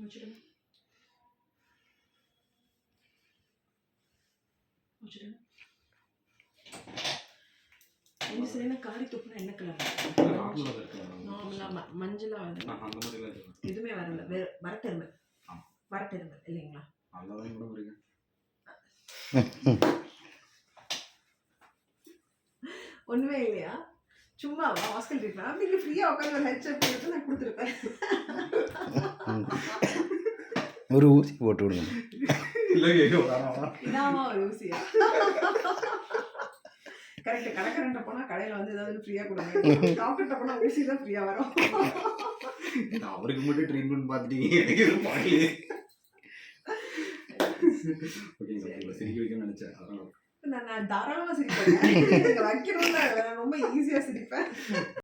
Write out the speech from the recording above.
வச்சுடுங்க. வச்சுடுங்க. இது சரியான காரி துப்புனா என்ன கலர்? நார்மலா மஞ்சளா வருது. அந்த மாதிரி எதுவுமே வரல. வரட்டெருமை. வரட்டெருமை இல்லைங்களா? அவ்வளோதான் கூட புரியுங்க. ஒண்ணுமே இல்லையா? சும்மா ஹாஸ்டல் ட்ரீட்மெண்ட் நீங்க ஃப்ரீயா உட்காந்து ஒரு ஹெட்செட் போட்டு நான் கொடுத்துருப்பேன். ஒரு ஊசி போட்டு விடுங்க. இதாமா ஒரு ஊசியா? கரெக்ட். கடைக்காரன்ட்ட போனா கடையில வந்து ஏதாவது ஃப்ரீயா கொடுங்க. டாக்டர்கிட்ட போனா ஊசி தான் ஃப்ரீயா வரும். அவருக்கு மட்டும் ட்ரீட்மெண்ட் பார்த்துட்டீங்க, எனக்கு எதுவும் பார்க்கலையே. சிரிக்க வைக்கணும்னு நினைச்சேன். நான் தாராளமா சிரிப்பேன். வைக்கணும்ல ரொம்ப ஈஸியா சிரிப்பேன்.